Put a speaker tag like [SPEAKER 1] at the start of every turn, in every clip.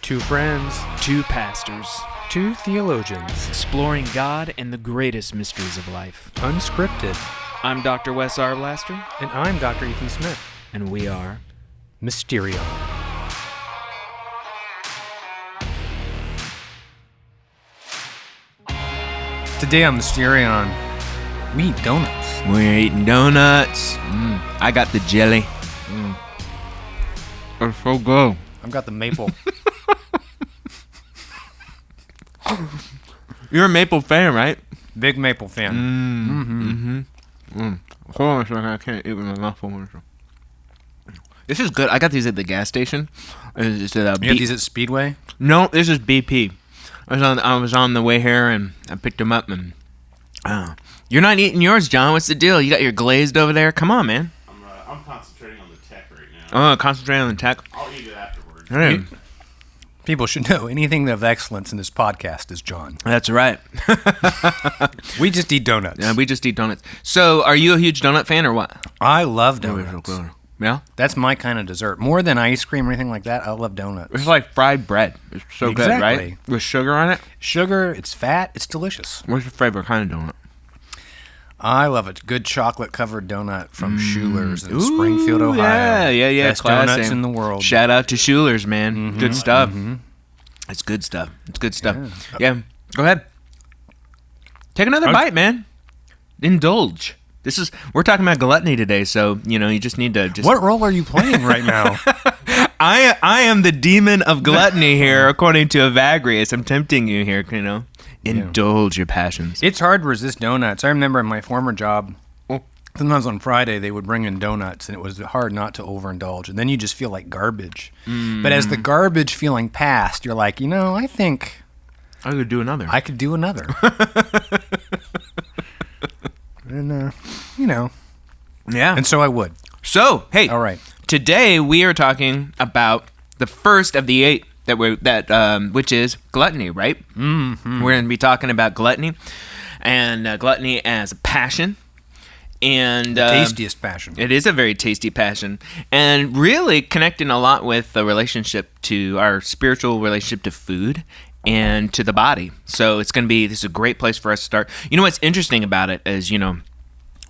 [SPEAKER 1] Two friends,
[SPEAKER 2] Two pastors,
[SPEAKER 1] two theologians,
[SPEAKER 2] exploring God and the greatest mysteries of life.
[SPEAKER 1] unscripted,
[SPEAKER 2] I'm Dr. Wes Arblaster,
[SPEAKER 1] and I'm Dr. Ethan Smith.
[SPEAKER 2] and we are...
[SPEAKER 1] Mysterion. Today on Mysterion, we eat donuts.
[SPEAKER 3] We're eating donuts. I got the jelly. It's so good.
[SPEAKER 1] I've got the maple.
[SPEAKER 3] You're a maple fan, right?
[SPEAKER 1] Big maple fan.
[SPEAKER 3] Hold on a second. I can't eat with my mouth full. This is good. I got these at the gas station. It's at,
[SPEAKER 1] You got these at Speedway?
[SPEAKER 3] No, this is BP. I was on the way here and I picked them up and you're not eating yours, John. What's the deal? You got your glazed over there? Come on, man.
[SPEAKER 4] I'm concentrating on the tech right now.
[SPEAKER 3] Oh, concentrating on the tech.
[SPEAKER 4] I'll eat it afterwards.
[SPEAKER 3] Hey,
[SPEAKER 1] People should know anything of excellence in this podcast is John.
[SPEAKER 3] that's right.
[SPEAKER 1] We just eat donuts.
[SPEAKER 3] Yeah, we just eat donuts. So, are you a huge donut fan or what?
[SPEAKER 1] I love donuts.
[SPEAKER 3] Yeah?
[SPEAKER 1] That's my kind of dessert. More than ice cream or anything like that, I love donuts.
[SPEAKER 3] It's like fried bread. It's so good, right?
[SPEAKER 1] Exactly.
[SPEAKER 3] With sugar on it?
[SPEAKER 1] Sugar, it's fat, it's delicious.
[SPEAKER 3] What's your favorite kind of donut?
[SPEAKER 1] I love it. Good chocolate-covered donut from Schuler's in Springfield, Ohio.
[SPEAKER 3] Yeah.
[SPEAKER 1] Best
[SPEAKER 3] classic.
[SPEAKER 1] donuts in the world.
[SPEAKER 3] Shout out to Schuler's, man. Good stuff. It's good stuff. It's good stuff. Yeah. Go ahead. Take another bite, man. Indulge. We're talking about gluttony today, so, you just need to just...
[SPEAKER 1] What role are you playing right now?
[SPEAKER 3] I am the demon of gluttony here, according to Evagrius. I'm tempting you here, Indulge your passions.
[SPEAKER 1] It's hard to resist donuts. I remember in my former job, sometimes on Friday, they would bring in donuts, and it was hard not to overindulge. And then you just feel like garbage. But as the garbage feeling passed, you're like, I think
[SPEAKER 3] I could do another.
[SPEAKER 1] I could do another. And,
[SPEAKER 3] Yeah.
[SPEAKER 1] and so I would.
[SPEAKER 3] So, hey.
[SPEAKER 1] All right.
[SPEAKER 3] Today we are talking about the first of the 8 which is gluttony, right? Mm-hmm. We're going to be talking about gluttony and gluttony as a passion. And
[SPEAKER 1] Tastiest passion.
[SPEAKER 3] It is a very tasty passion, and really connecting a lot with the relationship to our spiritual relationship to food and to the body. So this is a great place for us to start. What's interesting about it is,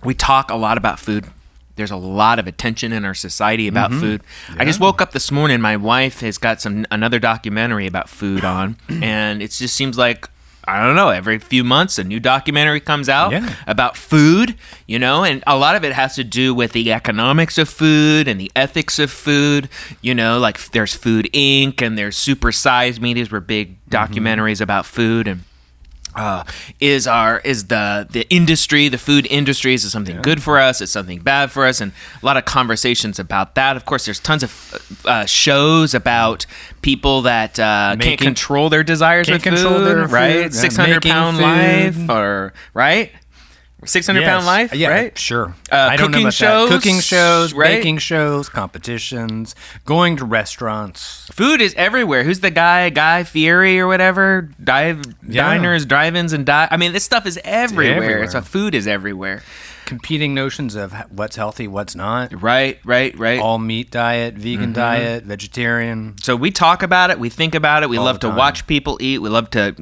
[SPEAKER 3] we talk a lot about food. There's a lot of attention in our society about food. Yeah. I just woke up this morning. My wife has got another documentary about food on, and it just seems like, I don't know, every few months a new documentary comes out about food, and a lot of it has to do with the economics of food and the ethics of food, like there's Food Inc. and there's Super Size Me. These were big documentaries about food, and the industry, the food industry, is it something good for us? Is something bad for us? And a lot of conversations about that. Of course, there's tons of shows about people that can't control their desires with food, right? 600-pound life, or right? 600-pound life, right?
[SPEAKER 1] Sure. I don't know about
[SPEAKER 3] shows,
[SPEAKER 1] that. Cooking shows,
[SPEAKER 3] right?
[SPEAKER 1] baking shows, competitions, going to restaurants.
[SPEAKER 3] Food is everywhere. Who's the Guy Fieri or whatever? Diners, drive-ins, and this stuff is everywhere. Food is everywhere.
[SPEAKER 1] Competing notions of what's healthy, what's not.
[SPEAKER 3] Right.
[SPEAKER 1] All meat diet, vegan diet, vegetarian.
[SPEAKER 3] So we talk about it. We think about it. We love to watch people eat. We love to,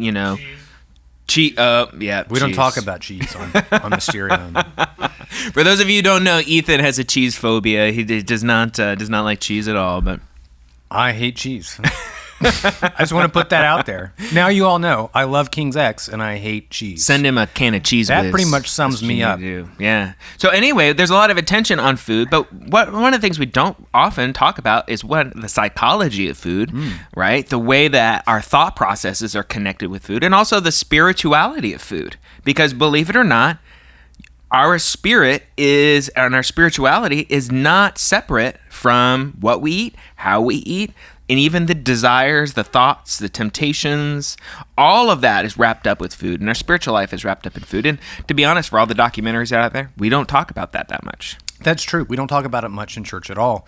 [SPEAKER 3] cheese.
[SPEAKER 1] We don't talk about cheese on Mysterion.
[SPEAKER 3] For those of you who don't know, Ethan has a cheese phobia. He does not like cheese at all. But
[SPEAKER 1] I hate cheese. I just want to put that out there. Now you all know I love King's X and I hate cheese.
[SPEAKER 3] Send him a can of Cheese Whiz.
[SPEAKER 1] That pretty much sums me up.
[SPEAKER 3] Yeah. So anyway, there's a lot of attention on food, but one of the things we don't often talk about is the psychology of food, right? The way that our thought processes are connected with food, and also the spirituality of food. Because believe it or not, our spirit and our spirituality is not separate from what we eat, how we eat, and even the desires, the thoughts, the temptations, all of that is wrapped up with food, and our spiritual life is wrapped up in food. And to be honest, for all the documentaries out there, we don't talk about that much.
[SPEAKER 1] That's true. We don't talk about it much in church at all,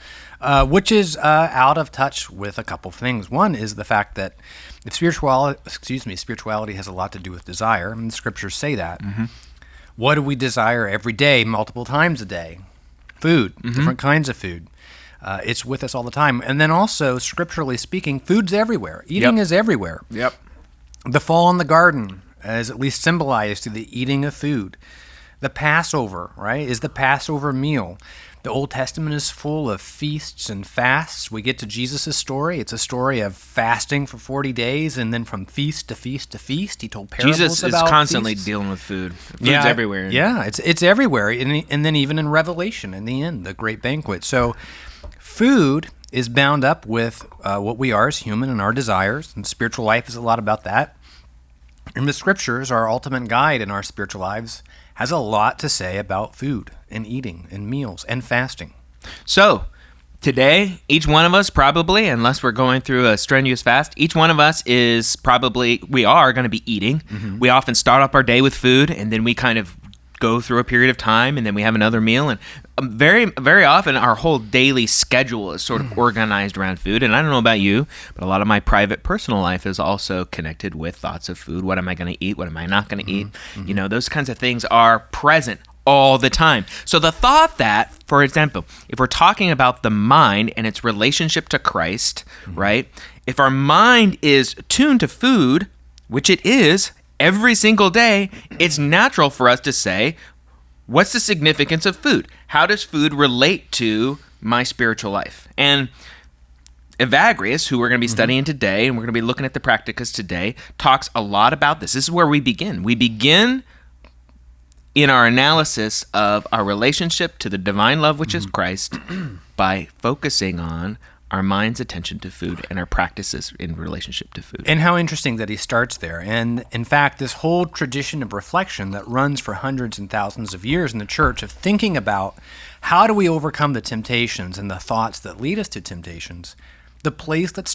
[SPEAKER 1] which is out of touch with a couple things. One is the fact that spirituality has a lot to do with desire, and the scriptures say that. What do we desire every day, multiple times a day? Food, different kinds of food. It's with us all the time. And then also, scripturally speaking, food's everywhere. Eating is everywhere.
[SPEAKER 3] Yep.
[SPEAKER 1] The fall in the garden is at least symbolized through the eating of food. The Passover, right, is the Passover meal. The Old Testament is full of feasts and fasts. We get to Jesus' story. It's a story of fasting for 40 days, and then from feast to feast to feast, he told parables
[SPEAKER 3] Jesus
[SPEAKER 1] about
[SPEAKER 3] is constantly
[SPEAKER 1] feasts.
[SPEAKER 3] dealing with food. Food's everywhere.
[SPEAKER 1] Yeah, it's everywhere. And then even in Revelation, in the end, the great banquet. So food is bound up with what we are as human and our desires, and spiritual life is a lot about that. And the Scriptures, our ultimate guide in our spiritual lives, has a lot to say about food and eating and meals and fasting.
[SPEAKER 3] So, today, each one of us probably, unless we're going through a strenuous fast, each one of us we are going to be eating. Mm-hmm. We often start up our day with food, and then we kind of go through a period of time, and then we have another meal. And very, very often, our whole daily schedule is sort of organized around food. And I don't know about you, but a lot of my private, personal life is also connected with thoughts of food. What am I going to eat? What am I not going to eat? Mm-hmm. Those kinds of things are present all the time. So the thought that, for example, if we're talking about the mind and its relationship to Christ, right? If our mind is tuned to food, which it is every single day, it's natural for us to say, what's the significance of food? How does food relate to my spiritual life? And Evagrius, who we're going to be studying today, and we're going to be looking at the Practicas today, talks a lot about this. This is where we begin. We begin in our analysis of our relationship to the divine love, which is Christ, by focusing on our mind's attention to food and our practices in relationship to food.
[SPEAKER 1] And how interesting that he starts there. And in fact, this whole tradition of reflection that runs for hundreds and thousands of years in the church of thinking about how do we overcome the temptations and the thoughts that lead us to temptations, the place that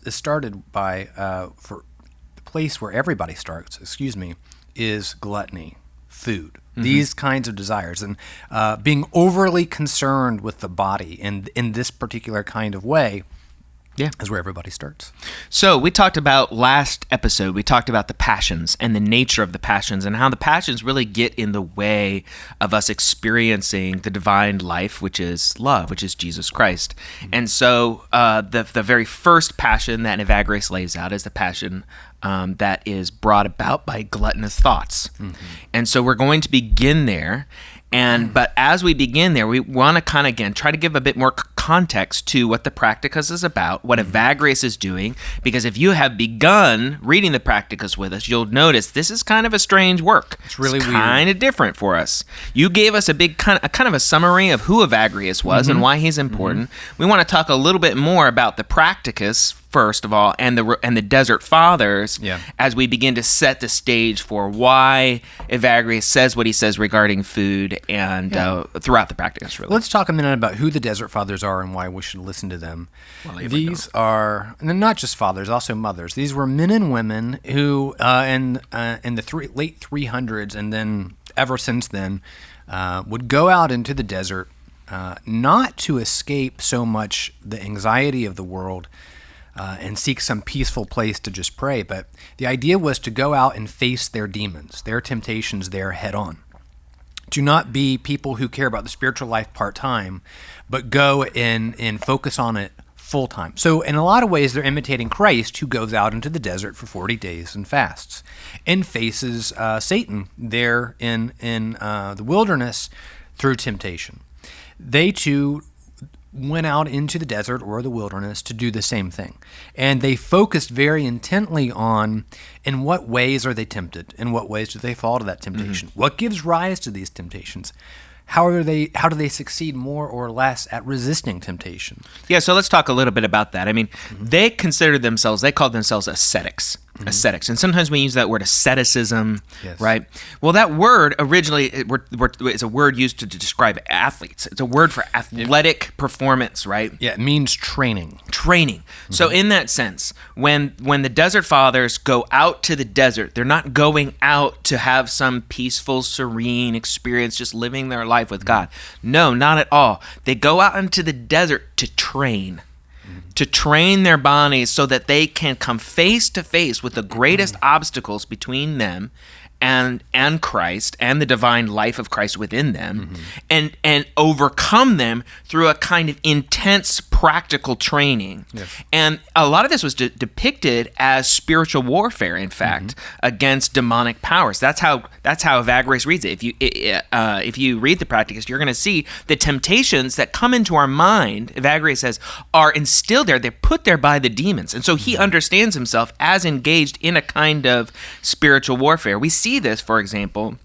[SPEAKER 1] is started by, for the place where everybody starts, is gluttony, food. These kinds of desires, and being overly concerned with the body in this particular kind of way is where everybody starts.
[SPEAKER 3] So we talked about last episode, we talked about the passions and the nature of the passions and how the passions really get in the way of us experiencing the divine life, which is love, which is Jesus Christ. And so the very first passion that Evagrius lays out is the passion that is brought about by gluttonous thoughts. And so we're going to begin there. But as we begin there, we want to kind of, again, try to give a bit more context to what the Practicas is about, what Evagrius is doing, because if you have begun reading the Practicas with us, you'll notice this is kind of a strange work.
[SPEAKER 1] It's really weird.
[SPEAKER 3] Kind of different for us. You gave us a big kind of a summary of who Evagrius was and why he's important. We want to talk a little bit more about the Practicas first of all, and the Desert Fathers, as we begin to set the stage for why Evagrius says what he says regarding food and throughout the Practicas, really.
[SPEAKER 1] Let's talk a minute about who the Desert Fathers are and why we should listen to them. These are, and they're not just fathers, also mothers. These were men and women who, in the late 300s and then ever since then, would go out into the desert, not to escape so much the anxiety of the world, and seek some peaceful place to just pray. But the idea was to go out and face their demons, their temptations there head on. To not be people who care about the spiritual life part-time, but go and focus on it full-time. So in a lot of ways, they're imitating Christ, who goes out into the desert for 40 days and fasts and faces Satan there in the wilderness through temptation. They too went out into the desert or the wilderness to do the same thing. And they focused very intently on in what ways are they tempted? In what ways do they fall to that temptation? What gives rise to these temptations? How do they succeed more or less at resisting temptation?
[SPEAKER 3] Yeah, so let's talk a little bit about that. I mean, they called themselves ascetics. Ascetics. And sometimes we use that word asceticism, right? Well, that word originally is a word used to describe athletes. It's a word for athletic performance, right?
[SPEAKER 1] Yeah, it means training.
[SPEAKER 3] So in that sense, when the Desert Fathers go out to the desert, they're not going out to have some peaceful, serene experience, just living their life with God. No, not at all. They go out into the desert to train. To train their bodies so that they can come face to face with the greatest obstacles between them and Christ and the divine life of Christ within them, and overcome them through a kind of intense practical training. Yes. And a lot of this was depicted as spiritual warfare, in fact, against demonic powers. That's how Evagrius reads it. If you read the Practicus, you're going to see the temptations that come into our mind, Evagrius says, are instilled there. They're put there by the demons. And so he understands himself as engaged in a kind of spiritual warfare. We see this, for example,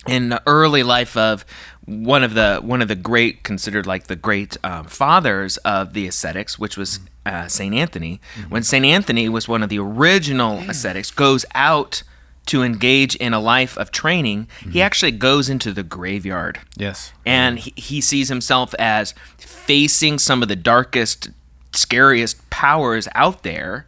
[SPEAKER 3] in the early life of one of the great, considered like the great fathers of the ascetics, which was Saint Anthony. When Saint Anthony was one of the original ascetics, goes out to engage in a life of training, he actually goes into the graveyard.
[SPEAKER 1] Yes.
[SPEAKER 3] And he sees himself as facing some of the darkest, scariest powers out there,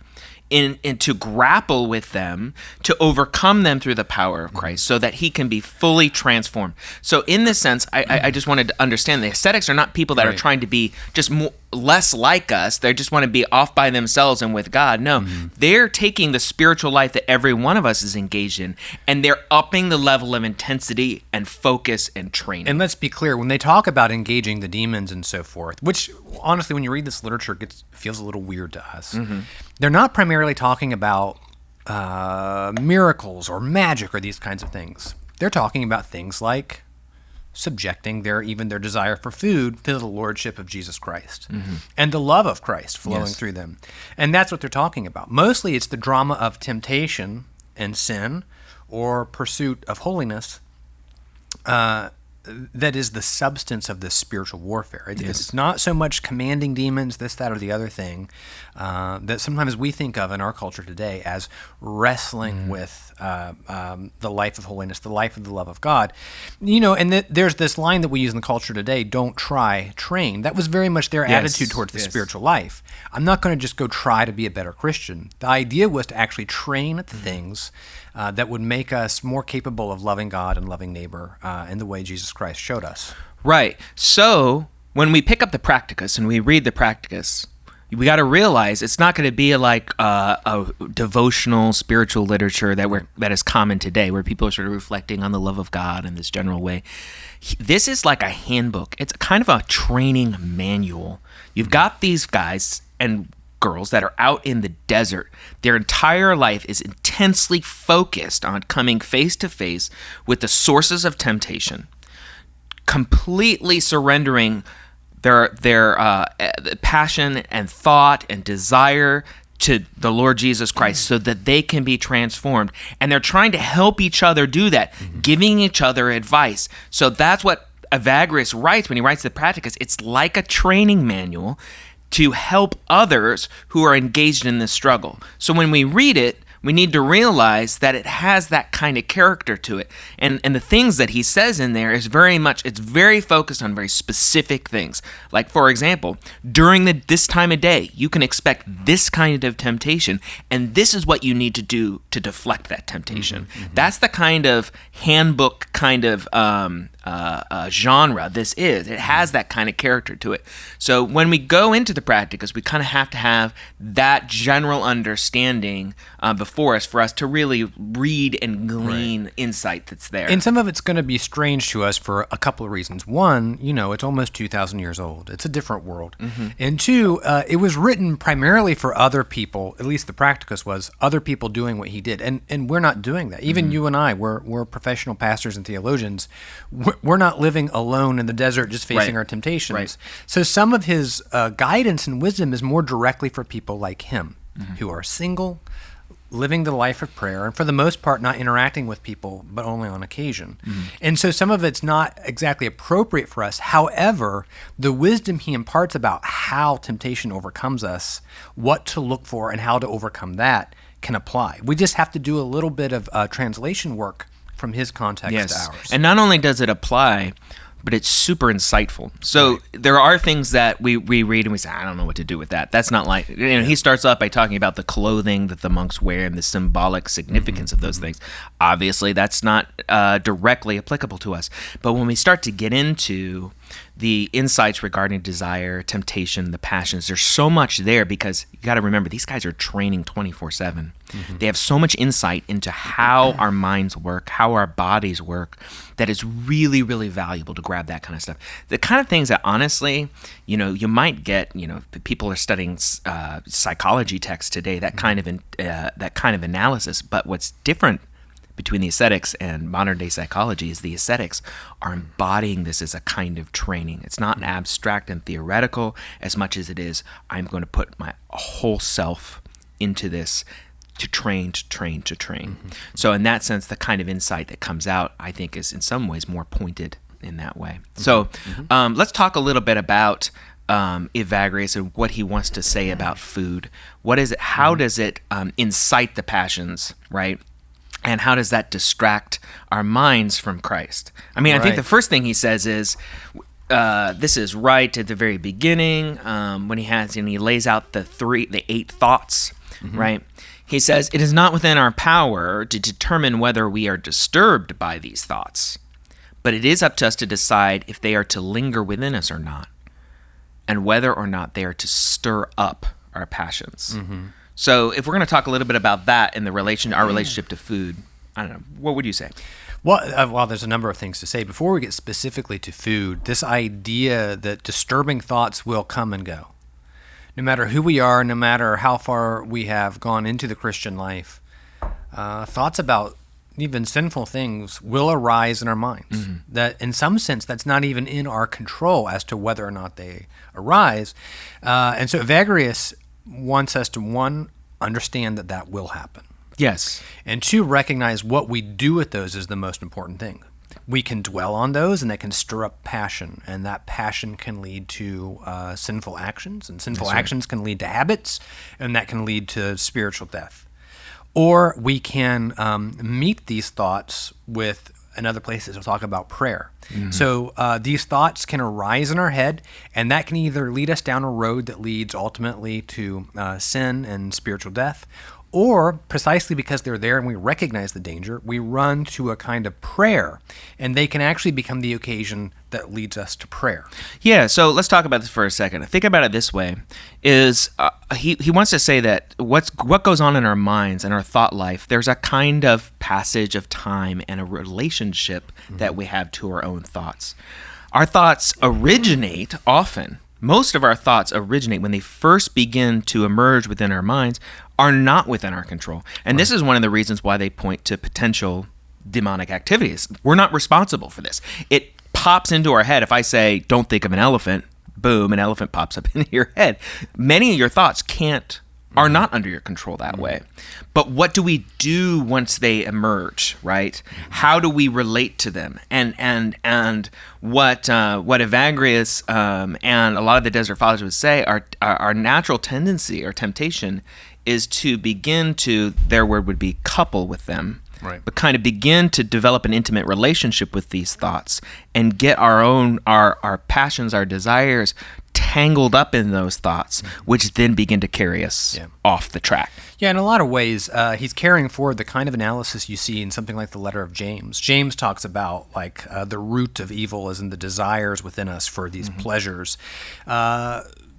[SPEAKER 3] and to grapple with them, to overcome them through the power of Christ, so that he can be fully transformed. So in this sense, I just wanted to understand the ascetics are not people that are trying to be just less like us. They just want to be off by themselves and with God. No, they're taking the spiritual life that every one of us is engaged in, and they're upping the level of intensity and focus and training.
[SPEAKER 1] And let's be clear, when they talk about engaging the demons and so forth, which honestly, when you read this literature, feels a little weird to us. They're not primarily talking about miracles or magic or these kinds of things. They're talking about things like subjecting their desire for food to the lordship of Jesus Christ and the love of Christ flowing through them. And that's what they're talking about. Mostly it's the drama of temptation and sin or pursuit of holiness that is the substance of this spiritual warfare. It's not so much commanding demons, this, that, or the other thing, that sometimes we think of in our culture today as wrestling with the life of holiness, the life of the love of God. And there's this line that we use in the culture today, don't try, train. That was very much their attitude towards the spiritual life. I'm not going to just go try to be a better Christian. The idea was to actually train at the things that would make us more capable of loving God and loving neighbor in the way Jesus Christ showed us.
[SPEAKER 3] Right. So when we pick up the Practicus and we read the Practicus, we got to realize it's not going to be like a devotional spiritual literature that is common today, where people are sort of reflecting on the love of God in this general way. This is like a handbook. It's kind of a training manual. You've got these guys and girls that are out in the desert. Their entire life is intensely focused on coming face to face with the sources of temptation, completely surrendering their passion and thought and desire to the Lord Jesus Christ so that they can be transformed. And they're trying to help each other do that, giving each other advice. So that's what Evagrius writes when he writes the Practicus. It's like a training manual to help others who are engaged in this struggle. So when we read it, we need to realize that it has that kind of character to it. And the things that he says in there is it's very focused on very specific things. Like, for example, during this time of day, you can expect this kind of temptation, and this is what you need to do to deflect that temptation. That's the kind of handbook kind of genre this is. It has that kind of character to it. So when we go into the Practicus, we kind of have to have that general understanding before us for us to really read and glean insight that's there.
[SPEAKER 1] And some of it's going to be strange to us for a couple of reasons. One, it's almost 2,000 years old. It's a different world. And two, it was written primarily for other people, at least the Practicus was, other people doing what he did. And we're not doing that. Even you and I, we're professional pastors and theologians. We're not living alone in the desert just facing our temptations. So some of his guidance and wisdom is more directly for people like him, who are single, living the life of prayer, and for the most part not interacting with people, but only on occasion. And so some of it's not exactly appropriate for us. However, the wisdom he imparts about how temptation overcomes us, what to look for, and how to overcome that can apply. We just have to do a little bit of translation work from his context to ours.
[SPEAKER 3] And not only does it apply, but it's super insightful. So there are things that we read and we say, I don't know what to do with that. That's not like, he starts off by talking about the clothing that the monks wear and the symbolic significance of those things. Obviously, that's not directly applicable to us. But when we start to get into the insights regarding desire, temptation, the passions. There's so much there because you got to remember these guys are training 24/7. They have so much insight into how our minds work, how our bodies work, that is really, really valuable to grab that kind of stuff. The kind of things that honestly, you might get. People are studying psychology texts today, that kind of analysis. But what's different between the ascetics and modern day psychology is the ascetics are embodying this as a kind of training. It's not abstract and theoretical as much as it is, I'm going to put my whole self into this to train. So in that sense, the kind of insight that comes out, I think, is in some ways more pointed in that way. So let's talk a little bit about Evagrius and what he wants to say about food. What is it? How does it incite the passions, right? And how does that distract our minds from Christ? I mean, I think the first thing he says is, this is right at the very beginning when he lays out the 8 thoughts, right? He says, it is not within our power to determine whether we are disturbed by these thoughts, but it is up to us to decide if they are to linger within us or not, and whether or not they are to stir up our passions. So if we're going to talk a little bit about that in our relationship to food, I don't know, what would you say?
[SPEAKER 1] Well, there's a number of things to say. Before we get specifically to food, this idea that disturbing thoughts will come and go. No matter who we are, no matter how far we have gone into the Christian life, thoughts about even sinful things will arise in our minds. That in some sense, that's not even in our control as to whether or not they arise. And so Evagrius wants us to, 1, understand that will happen.
[SPEAKER 3] Yes.
[SPEAKER 1] And 2, recognize what we do with those is the most important thing. We can dwell on those, and they can stir up passion, and that passion can lead to sinful actions, and sinful actions can lead to habits, and that can lead to spiritual death. Or we can meet these thoughts with, in other places, we'll talk about prayer. So these thoughts can arise in our head, and that can either lead us down a road that leads ultimately to sin and spiritual death, or precisely because they're there and we recognize the danger, we run to a kind of prayer, and they can actually become the occasion that leads us to prayer.
[SPEAKER 3] Yeah, so let's talk about this for a second. Think about it this way, is he wants to say that what goes on in our minds and our thought life, there's a kind of passage of time and a relationship that we have to our own thoughts. Our thoughts originate often. Most of our thoughts originate when they first begin to emerge within our minds are not within our control. And this is one of the reasons why they point to potential demonic activities. We're not responsible for this. It pops into our head. If I say, don't think of an elephant, boom, an elephant pops up into your head. Many of your thoughts are not under your control that way. But what do we do once they emerge, right? How do we relate to them? And what Evagrius and a lot of the Desert Fathers would say, our natural tendency or temptation is to begin to, their word would be couple with them,
[SPEAKER 1] right?
[SPEAKER 3] But kind of begin to develop an intimate relationship with these thoughts and get our passions, our desires tangled up in those thoughts, which then begin to carry us off the track.
[SPEAKER 1] Yeah, in a lot of ways, he's carrying forward the kind of analysis you see in something like the letter of James. James talks about the root of evil is in the desires within us for these pleasures.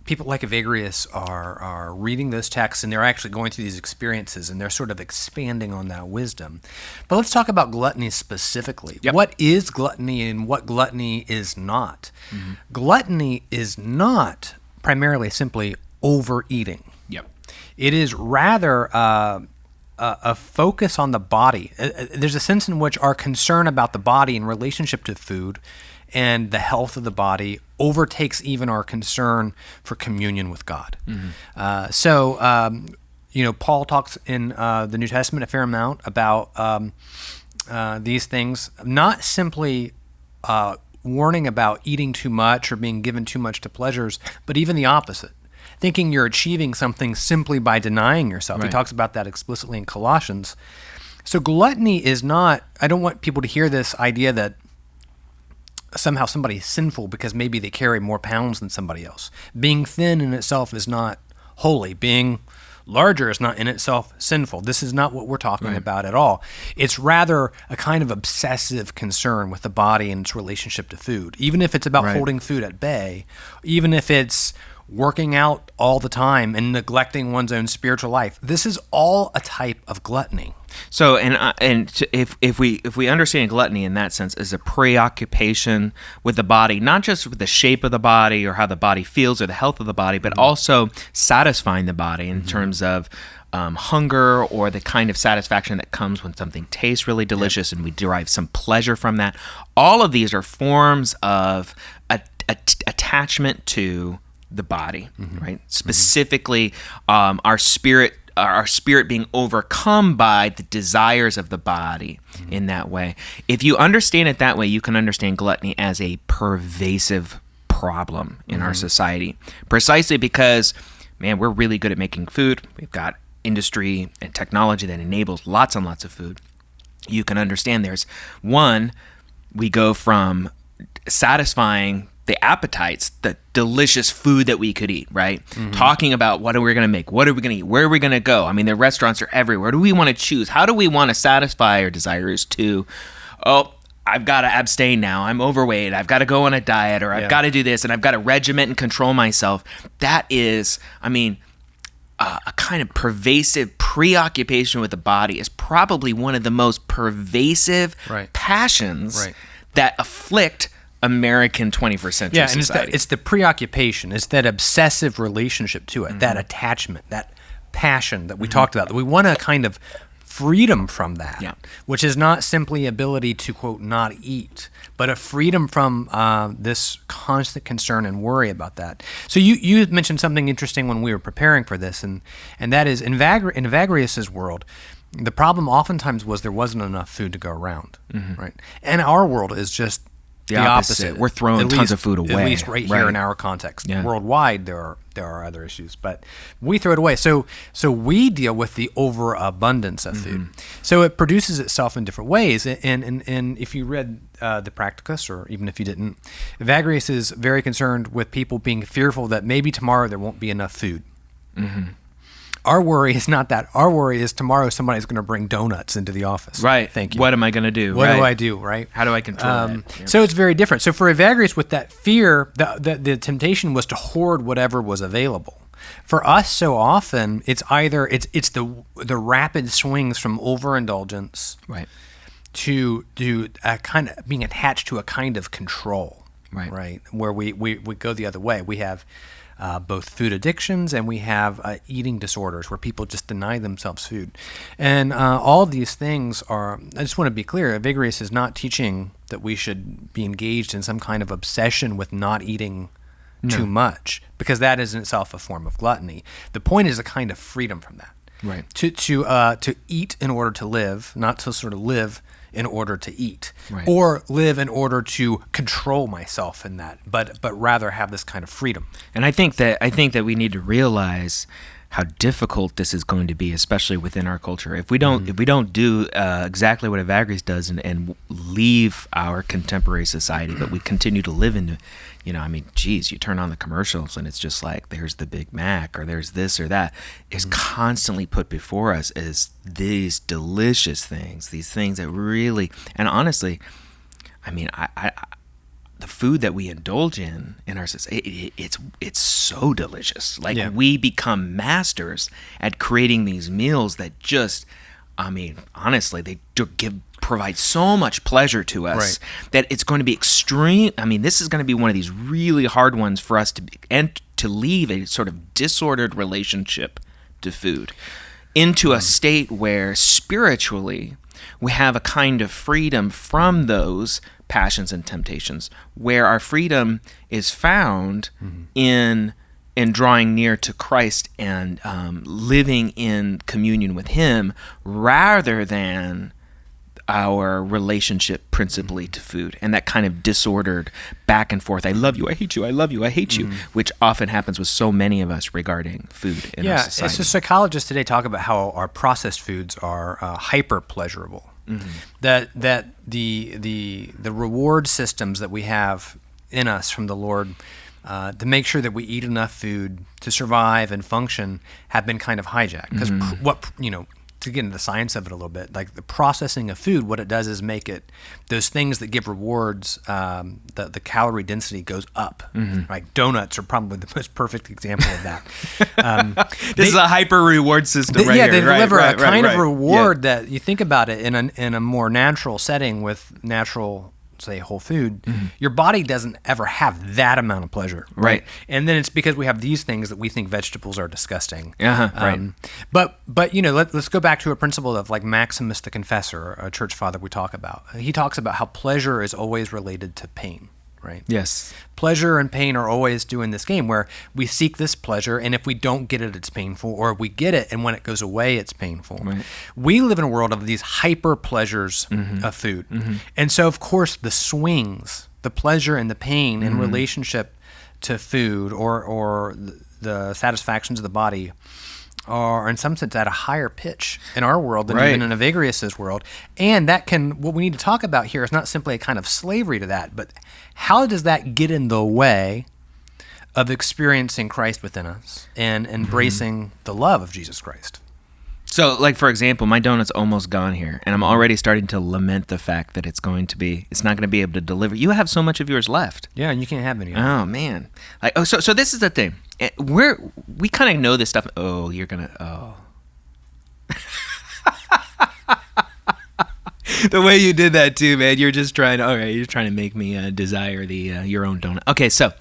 [SPEAKER 1] People like Evagrius are reading those texts, and they're actually going through these experiences, and they're sort of expanding on that wisdom. But let's talk about gluttony specifically.
[SPEAKER 3] Yep.
[SPEAKER 1] What is gluttony and what gluttony is not? Gluttony is not primarily simply overeating.
[SPEAKER 3] Yep.
[SPEAKER 1] It is rather a focus on the body. There's a sense in which our concern about the body in relationship to food and the health of the body overtakes even our concern for communion with God. Paul talks in the New Testament a fair amount about these things, not simply warning about eating too much or being given too much to pleasures, but even the opposite. Thinking you're achieving something simply by denying yourself. He talks about that explicitly in Colossians. So gluttony is not, I don't want people to hear this idea that somehow somebody's sinful because maybe they carry more pounds than somebody else. Being thin in itself is not holy. Being larger is not in itself sinful. This is not what we're talking about at all. It's rather a kind of obsessive concern with the body and its relationship to food. Even if it's about holding food at bay, even if it's working out all the time and neglecting one's own spiritual life, this is all a type of gluttony.
[SPEAKER 3] So, if we understand gluttony in that sense as a preoccupation with the body, not just with the shape of the body or how the body feels or the health of the body, but also satisfying the body in terms of hunger or the kind of satisfaction that comes when something tastes really delicious and we derive some pleasure from that. All of these are forms of attachment to the body, right? Specifically, our spirit being overcome by the desires of the body in that way. If you understand it that way, you can understand gluttony as a pervasive problem in our society. Precisely because, man, we're really good at making food. We've got industry and technology that enables lots and lots of food. You can understand we go from satisfying the appetites, the delicious food that we could eat, right? Talking about what are we going to make? What are we going to eat? Where are we going to go? I mean, the restaurants are everywhere. Do we want to choose? How do we want to satisfy our desires to, I've got to abstain now. I'm overweight. I've got to go on a diet, or I've got to do this, and I've got to regiment and control myself. That is, a kind of pervasive preoccupation with the body is probably one of the most pervasive passions that afflict American 21st century society.
[SPEAKER 1] And it's the preoccupation, it's that obsessive relationship to it, that attachment, that passion that we talked about, that we want a kind of freedom from that, which is not simply ability to, quote, not eat, but a freedom from this constant concern and worry about that. So you mentioned something interesting when we were preparing for this, and that is in Evagrius's world, the problem oftentimes was there wasn't enough food to go around, right? And our world is just the opposite.
[SPEAKER 3] We're throwing tons of food away.
[SPEAKER 1] At least right here in our context. Worldwide, there are other issues, but we throw it away. So we deal with the overabundance of food. So it produces itself in different ways. And if you read the Practicus, or even if you didn't, Evagrius is very concerned with people being fearful that maybe tomorrow there won't be enough food. Our worry is not that. Our worry is tomorrow somebody's going to bring donuts into the office.
[SPEAKER 3] Right.
[SPEAKER 1] Thank you.
[SPEAKER 3] What am I going to do?
[SPEAKER 1] What do I do, right?
[SPEAKER 3] How do I control that?
[SPEAKER 1] So it's very different. So for Evagrius, with that fear, the temptation was to hoard whatever was available. For us, so often, it's either it's the rapid swings from overindulgence to a kind of being attached to a kind of control, right? Where we go the other way. We have both food addictions, and we have eating disorders where people just deny themselves food. And all of these things are, I just want to be clear, Evagrius is not teaching that we should be engaged in some kind of obsession with not eating too much, because that is in itself a form of gluttony. The point is a kind of freedom from that.
[SPEAKER 3] Right.
[SPEAKER 1] To eat in order to live, not to sort of live in order to eat, or live in order to control myself in that, but rather have this kind of freedom.
[SPEAKER 3] And I think that we need to realize how difficult this is going to be, especially within our culture. If we don't do exactly what Evagrius does and leave our contemporary society, but we continue to live in, you turn on the commercials and it's just like, there's the Big Mac, or there's this or that, is constantly put before us as these delicious things, these things that really, and honestly, the food that we indulge in our society, it's so delicious. We become masters at creating these meals that just, honestly, they provide so much pleasure to us that it's going to be extreme. This is going to be one of these really hard ones for us to leave a sort of disordered relationship to food into a state where spiritually we have a kind of freedom from those passions and temptations, where our freedom is found in drawing near to Christ and living in communion with Him, rather than our relationship principally to food, and that kind of disordered back and forth. I love you, I hate you, I love you, I hate you, which often happens with so many of us regarding food in our society.
[SPEAKER 1] So psychologists today talk about how our processed foods are hyper pleasurable. That the reward systems that we have in us from the Lord to make sure that we eat enough food to survive and function have been kind of hijacked. Because to get into the science of it a little bit, like the processing of food, what it does is make it those things that give rewards. The calorie density goes up. Like donuts are probably the most perfect example of that.
[SPEAKER 3] This is a hyper reward system, right here.
[SPEAKER 1] They deliver
[SPEAKER 3] right,
[SPEAKER 1] a kind of
[SPEAKER 3] right.
[SPEAKER 1] reward that you think about it in a more natural setting with natural, say, whole food. Your body doesn't ever have that amount of pleasure,
[SPEAKER 3] Right.
[SPEAKER 1] And then it's because we have these things that we think vegetables are disgusting.
[SPEAKER 3] Right.
[SPEAKER 1] But let's go back to a principle of like Maximus the Confessor, a church father we talk about. He talks about how pleasure is always related to pain. Right?
[SPEAKER 3] Yes.
[SPEAKER 1] Pleasure and pain are always doing this game where we seek this pleasure, and if we don't get it, it's painful, or we get it, and when it goes away, it's painful.
[SPEAKER 3] Right.
[SPEAKER 1] We live in a world of these hyper pleasures of food. And so, of course, the swings, the pleasure and the pain in relationship to food or the satisfactions of the body are in some sense at a higher pitch in our world than even in Evagrius' world. And what we need to talk about here is not simply a kind of slavery to that, but how does that get in the way of experiencing Christ within us and embracing the love of Jesus Christ?
[SPEAKER 3] So, like, for example, my donut's almost gone here, and I'm already starting to lament the fact that it's not going to be able to deliver. You have so much of yours left.
[SPEAKER 1] Yeah, and you can't have any of it.
[SPEAKER 3] Oh, man. So this is the thing. We kind of know this stuff. Oh, you're going to, oh. The way you did that too, man. You're just trying to make me desire your own donut. Okay, so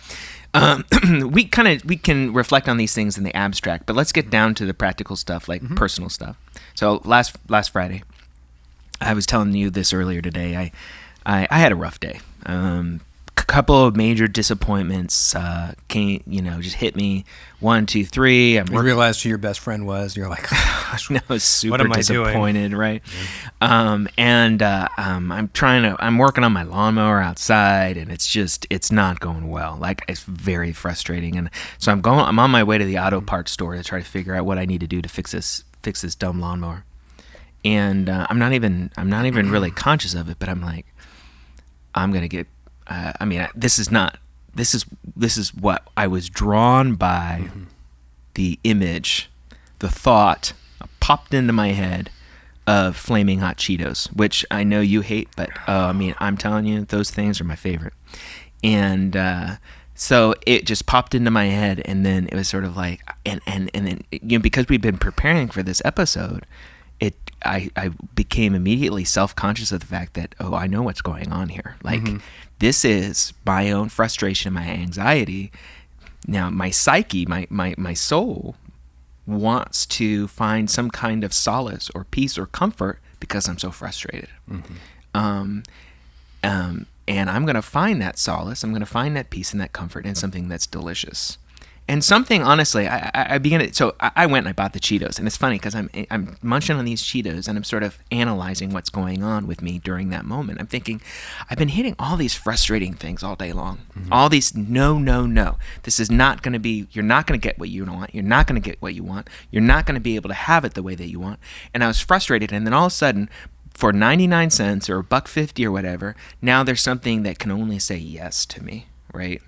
[SPEAKER 3] we can reflect on these things in the abstract, but let's get down to the practical stuff, like personal stuff. So last Friday, I was telling you this earlier today. I had a rough day. Couple of major disappointments just hit me. 1, 2, 3.
[SPEAKER 1] You realized who your best friend was. You're like, oh, gosh,
[SPEAKER 3] I was super
[SPEAKER 1] what am I
[SPEAKER 3] disappointed,
[SPEAKER 1] doing?
[SPEAKER 3] Right? Yeah. I'm working on my lawnmower outside, and it's not going well. Like, it's very frustrating, and so I'm on my way to the auto parts store to try to figure out what I need to do to fix this dumb lawnmower. And I'm not even really conscious of it, but I'm like, I'm gonna get. This is what I was drawn by. The image, the thought popped into my head of flaming hot Cheetos, which I know you hate, but I'm telling you, those things are my favorite. And so it just popped into my head, and then it was sort of like, and then because we've been preparing for this episode, I became immediately self-conscious of the fact that, I know what's going on here. Like, this is my own frustration, my anxiety. Now, my psyche, my soul wants to find some kind of solace or peace or comfort because I'm so frustrated. And I'm going to find that solace. I'm going to find that peace and that comfort in something that's delicious. And something, honestly, I went and I bought the Cheetos. And it's funny because I'm munching on these Cheetos, and I'm sort of analyzing what's going on with me during that moment. I'm thinking, I've been hitting all these frustrating things all day long. All these no. This is not going to be, you're not going to get what you want. You're not going to get what you want. You're not going to be able to have it the way that you want. And I was frustrated. And then all of a sudden, for 99 cents or $1.50 or whatever, now there's something that can only say yes to me, right?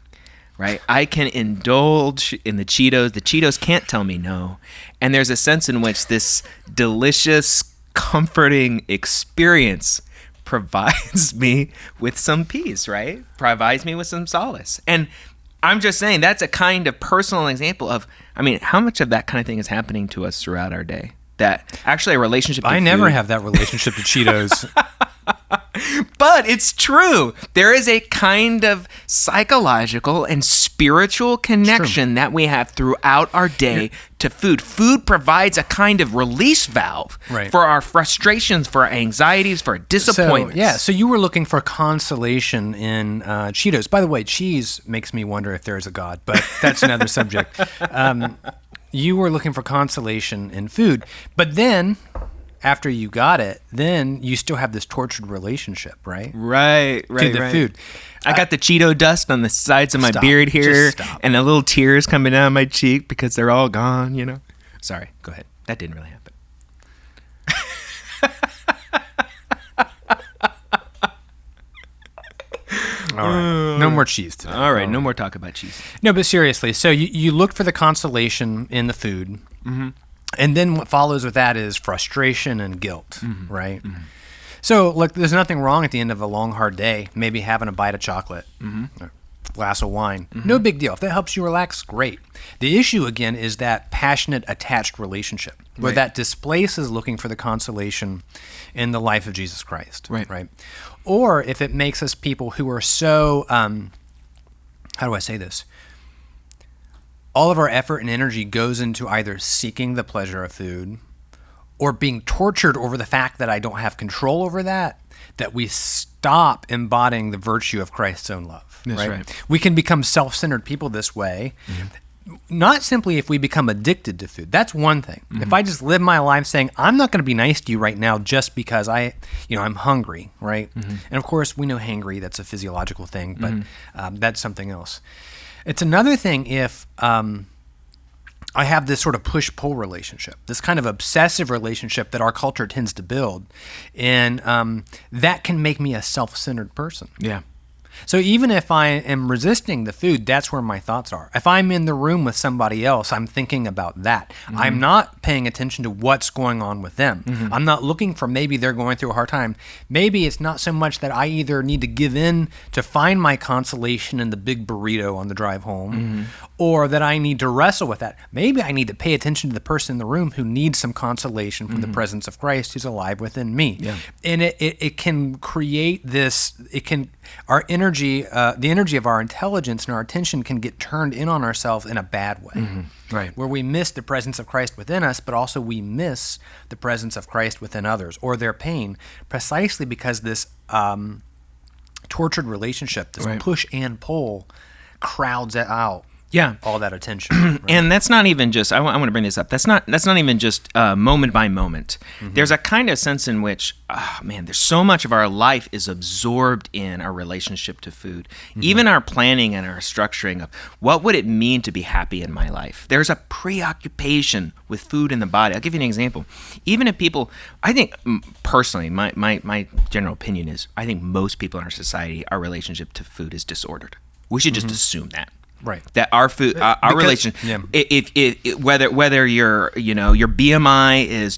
[SPEAKER 3] Right, I can indulge in the Cheetos. The Cheetos can't tell me no. And there's a sense in which this delicious, comforting experience provides me with some peace, right? Provides me with some solace. And I'm just saying that's a kind of personal example of, how much of that kind of thing is happening to us throughout our day? That actually a relationship to
[SPEAKER 1] I
[SPEAKER 3] food.
[SPEAKER 1] never have that relationship to Cheetos.
[SPEAKER 3] But it's true. There is a kind of psychological and spiritual connection that we have throughout our day to food. Food provides a kind of release valve for our frustrations, for our anxieties, for our disappointments.
[SPEAKER 1] So you were looking for consolation in Cheetos. By the way, cheese makes me wonder if there is a God, but that's another subject. You were looking for consolation in food, but then after you got it, then you still have this tortured relationship, right?
[SPEAKER 3] Right.
[SPEAKER 1] To the food.
[SPEAKER 3] I got the Cheeto dust on the sides of my beard here, and a little tears coming down my cheek because they're all gone, Sorry, go ahead. That didn't really happen.
[SPEAKER 1] All right. No more cheese today.
[SPEAKER 3] All right, no more talk about cheese.
[SPEAKER 1] No, but seriously, so you look for the consolation in the food, and then what follows with that is frustration and guilt, right? So, look, there's nothing wrong at the end of a long, hard day, maybe having a bite of chocolate, a glass of wine. No big deal. If that helps you relax, great. The issue, again, is that passionate, attached relationship, where that displaces looking for the consolation in the life of Jesus Christ, right? Or if it makes us people who are so, how do I say this? All of our effort and energy goes into either seeking the pleasure of food or being tortured over the fact that I don't have control over that we stop embodying the virtue of Christ's own love.
[SPEAKER 3] That's right.
[SPEAKER 1] We can become self-centered people this way. Not simply if we become addicted to food. That's one thing. If I just live my life saying, I'm not going to be nice to you right now just because I'm hungry, right? And of course, we know hangry, that's a physiological thing, but that's something else. It's another thing if I have this sort of push-pull relationship, this kind of obsessive relationship that our culture tends to build, and that can make me a self-centered person.
[SPEAKER 3] Yeah.
[SPEAKER 1] So even if I am resisting the food, that's where my thoughts are. If I'm in the room with somebody else, I'm thinking about that. I'm not paying attention to what's going on with them. I'm not looking for maybe they're going through a hard time. Maybe it's not so much that I either need to give in to find my consolation in the big burrito on the drive home, or that I need to wrestle with that. Maybe I need to pay attention to the person in the room who needs some consolation from the presence of Christ who's alive within me. Yeah. And it can create this, our energy, the energy of our intelligence and our attention can get turned in on ourselves in a bad way. Right. Where we miss the presence of Christ within us, but also we miss the presence of Christ within others or their pain, precisely because this tortured relationship, this push and pull, crowds it out.
[SPEAKER 3] Yeah,
[SPEAKER 1] all that attention, right?
[SPEAKER 3] And that's not even just. I want to bring this up. That's not even just moment by moment. There's a kind of sense in which, there's so much of our life is absorbed in our relationship to food. Even our planning and our structuring of what would it mean to be happy in my life. There's a preoccupation with food in the body. I'll give you an example. Even if people, I think personally, my general opinion is, I think most people in our society, our relationship to food is disordered. We should just assume that.
[SPEAKER 1] Right.
[SPEAKER 3] That our food, our relation, if whether your BMI is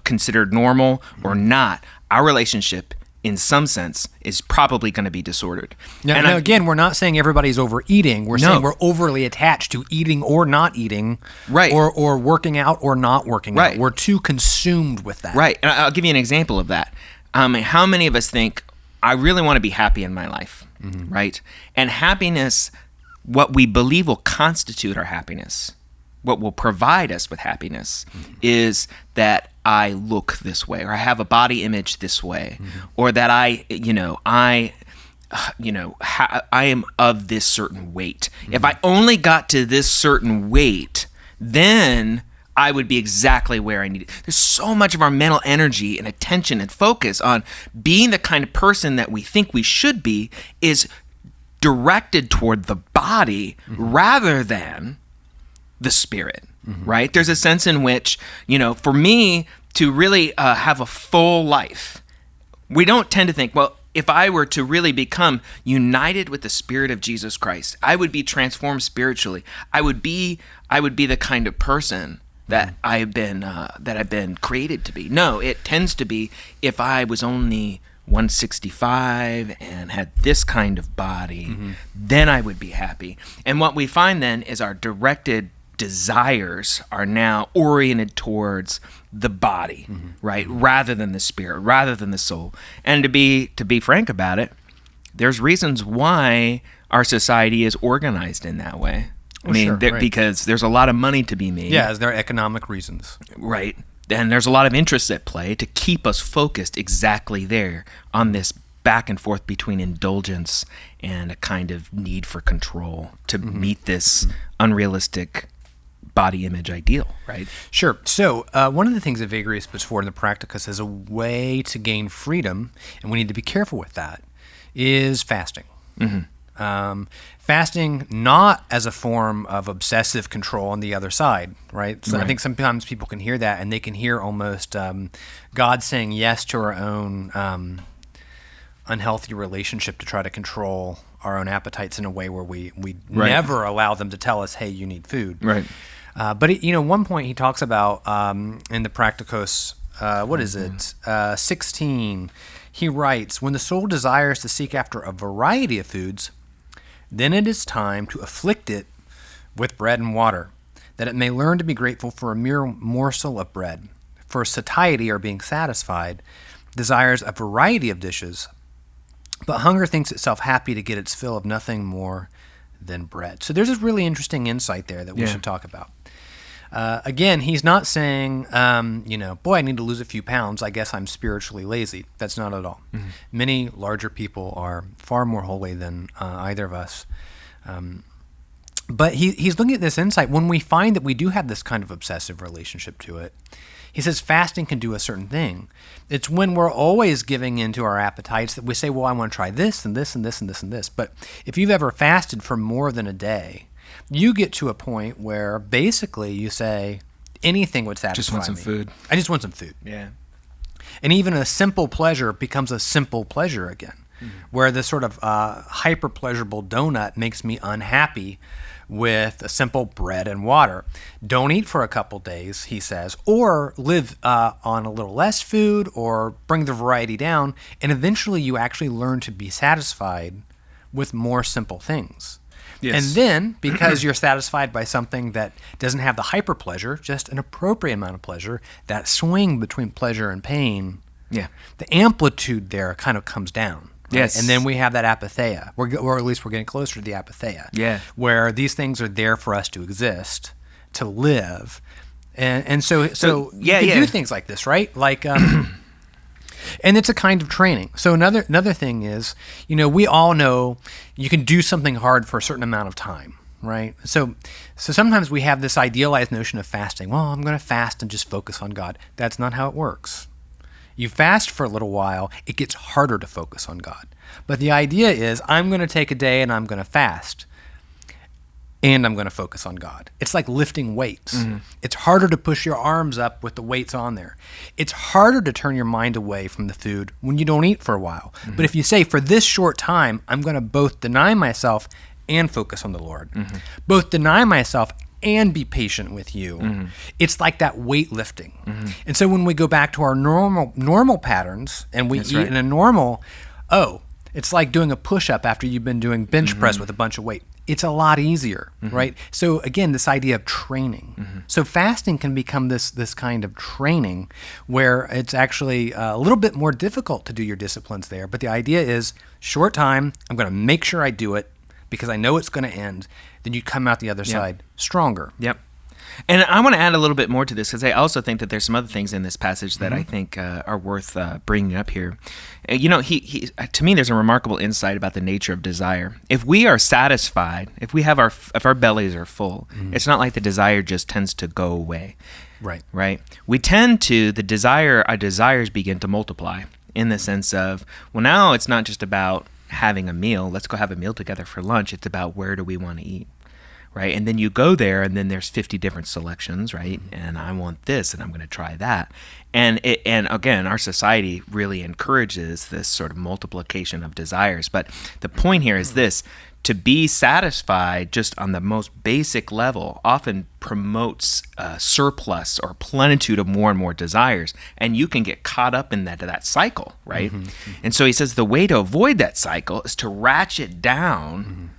[SPEAKER 3] considered normal or not, our relationship in some sense is probably going to be disordered.
[SPEAKER 1] Now again, we're not saying everybody's overeating. We're saying we're overly attached to eating or not eating, right? Or working out or not working out. We're too consumed with that.
[SPEAKER 3] Right. And I'll give you an example of that. How many of us think I really want to be happy in my life, right? And happiness. What we believe will constitute our happiness, what will provide us with happiness, is that I look this way, or I have a body image this way, or that I am of this certain weight. If I only got to this certain weight, then I would be exactly where I need it. There's so much of our mental energy and attention and focus on being the kind of person that we think we should be is directed toward the body rather than the spirit, right? There's a sense in which, for me to really have a full life, we don't tend to think, well, if I were to really become united with the Spirit of Jesus Christ, I would be transformed spiritually. I would be the kind of person that I've been created to be. No, it tends to be if I was only 165 and had this kind of body, then I would be happy. And what we find then is our directed desires are now oriented towards the body, right? Rather than the spirit, rather than the soul. And to be frank about it, there's reasons why our society is organized in that way. Because there's a lot of money to be made.
[SPEAKER 1] Yeah, as there are economic reasons.
[SPEAKER 3] Right. And there's a lot of interests at play to keep us focused exactly there on this back and forth between indulgence and a kind of need for control to meet this unrealistic body image ideal, right?
[SPEAKER 1] Sure. So one of the things that Evagrius puts forward in the Practicus as a way to gain freedom, and we need to be careful with that, is fasting. Fasting not as a form of obsessive control on the other side, right? So I think sometimes people can hear that, and they can hear almost God saying yes to our own unhealthy relationship to try to control our own appetites in a way where we
[SPEAKER 3] Right.
[SPEAKER 1] never allow them to tell us, hey, you need food.
[SPEAKER 3] Right.
[SPEAKER 1] But one point he talks about in the Practicos, 16, he writes, when the soul desires to seek after a variety of foods, then it is time to afflict it with bread and water, that it may learn to be grateful for a mere morsel of bread. For satiety, or being satisfied, desires a variety of dishes, but hunger thinks itself happy to get its fill of nothing more than bread. So there's this really interesting insight there that we should talk about. Again, he's not saying, boy, I need to lose a few pounds. I guess I'm spiritually lazy. That's not at all. Mm-hmm. Many larger people are far more holy than either of us. But he's looking at this insight. When we find that we do have this kind of obsessive relationship to it, he says fasting can do a certain thing. It's when we're always giving in to our appetites that we say, well, I want to try this and this and this and this and this. But if you've ever fasted for more than a day, you get to a point where basically you say anything would satisfy me.
[SPEAKER 3] Just want some food.
[SPEAKER 1] I just want some food.
[SPEAKER 3] Yeah.
[SPEAKER 1] And even a simple pleasure becomes a simple pleasure again, where the sort of hyper-pleasurable donut makes me unhappy with a simple bread and water. Don't eat for a couple days, he says, or live on a little less food, or bring the variety down, and eventually you actually learn to be satisfied with more simple things. Yes. And then, because you're satisfied by something that doesn't have the hyper pleasure, just an appropriate amount of pleasure, that swing between pleasure and pain, the amplitude there kind of comes down. Right?
[SPEAKER 3] Yes.
[SPEAKER 1] And then we have that apatheia, or at least we're getting closer to the apatheia, where these things are there for us to exist, to live. And so you can do things like this, right? Like, and it's a kind of training. So another thing is, we all know you can do something hard for a certain amount of time, right? So sometimes we have this idealized notion of fasting. Well, I'm going to fast and just focus on God. That's not how it works. You fast for a little while, it gets harder to focus on God. But the idea is, I'm going to take a day and I'm going to fast, and I'm going to focus on God. It's like lifting weights. Mm-hmm. It's harder to push your arms up with the weights on there. It's harder to turn your mind away from the food when you don't eat for a while. Mm-hmm. But if you say, for this short time, I'm going to both deny myself and focus on the Lord, both deny myself and be patient with you. It's like that weightlifting. And so when we go back to our normal patterns and we eat in a normal, it's like doing a push-up after you've been doing bench press with a bunch of weight. It's a lot easier, right? So again, this idea of training. So fasting can become this kind of training where it's actually a little bit more difficult to do your disciplines there. But the idea is, short time, I'm going to make sure I do it because I know it's going to end. Then you come out the other side stronger.
[SPEAKER 3] Yep. And I want to add a little bit more to this because I also think that there's some other things in this passage that I think are worth bringing up here. He to me, there's a remarkable insight about the nature of desire. If we are satisfied, if our bellies are full, it's not like the desire just tends to go away.
[SPEAKER 1] Right.
[SPEAKER 3] Right. We tend to, our desires begin to multiply in the sense of, well, now it's not just about having a meal. Let's go have a meal together for lunch. It's about where do we want to eat. Right, and then you go there, and then there's 50 different selections, right? And I want this, and I'm going to try that. And again, our society really encourages this sort of multiplication of desires. But the point here is this: to be satisfied just on the most basic level often promotes surplus or plenitude of more and more desires, and you can get caught up in that cycle, right? And so he says the way to avoid that cycle is to ratchet down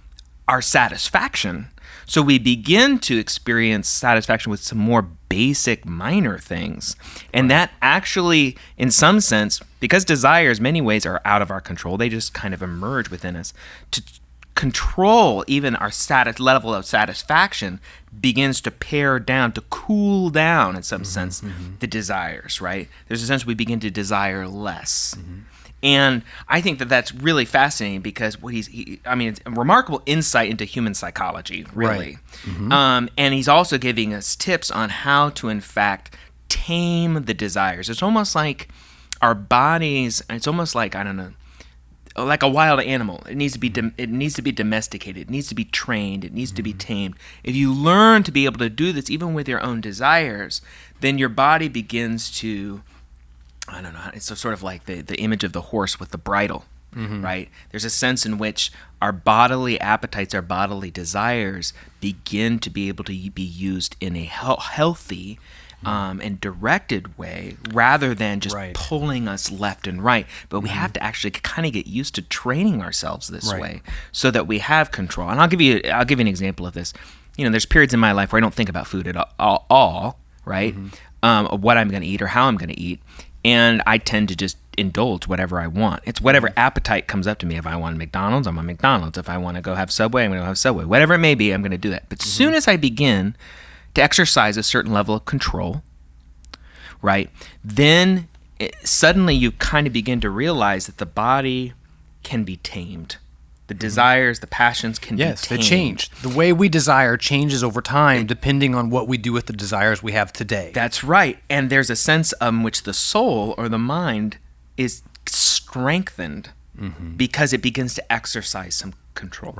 [SPEAKER 3] our satisfaction. So we begin to experience satisfaction with some more basic minor things. And that actually, in some sense, because desires many ways are out of our control, they just kind of emerge within us. To control even our level of satisfaction begins to pare down, to cool down in some sense, the desires, right? There's a sense we begin to desire less. And I think that that's really fascinating because it's a remarkable insight into human psychology, really. Right. And he's also giving us tips on how to, in fact, tame the desires. It's almost like our bodies, it's almost like, I don't know, like a wild animal. It needs to be domesticated. It needs to be trained. It needs to be tamed. If you learn to be able to do this, even with your own desires, then your body begins to, I don't know, it's sort of like the image of the horse with the bridle, right? There's a sense in which our bodily appetites, our bodily desires begin to be able to be used in a healthy and directed way rather than just pulling us left and right. But we have to actually kind of get used to training ourselves this way so that we have control. And I'll give you an example of this. There's periods in my life where I don't think about food at all, right? Of what I'm going to eat or how I'm going to eat. And I tend to just indulge whatever I want. It's whatever appetite comes up to me. If I want McDonald's, I'm on McDonald's. If I want to go have Subway, I'm going to have Subway. Whatever it may be, I'm going to do that. But as soon as I begin to exercise a certain level of control, right, then suddenly you kind of begin to realize that the body can be tamed. The desires, the passions can be tamed.
[SPEAKER 1] Yes, they change. The way we desire changes over time depending on what we do with the desires we have today.
[SPEAKER 3] That's right. And there's a sense in which the soul or the mind is strengthened because it begins to exercise some control.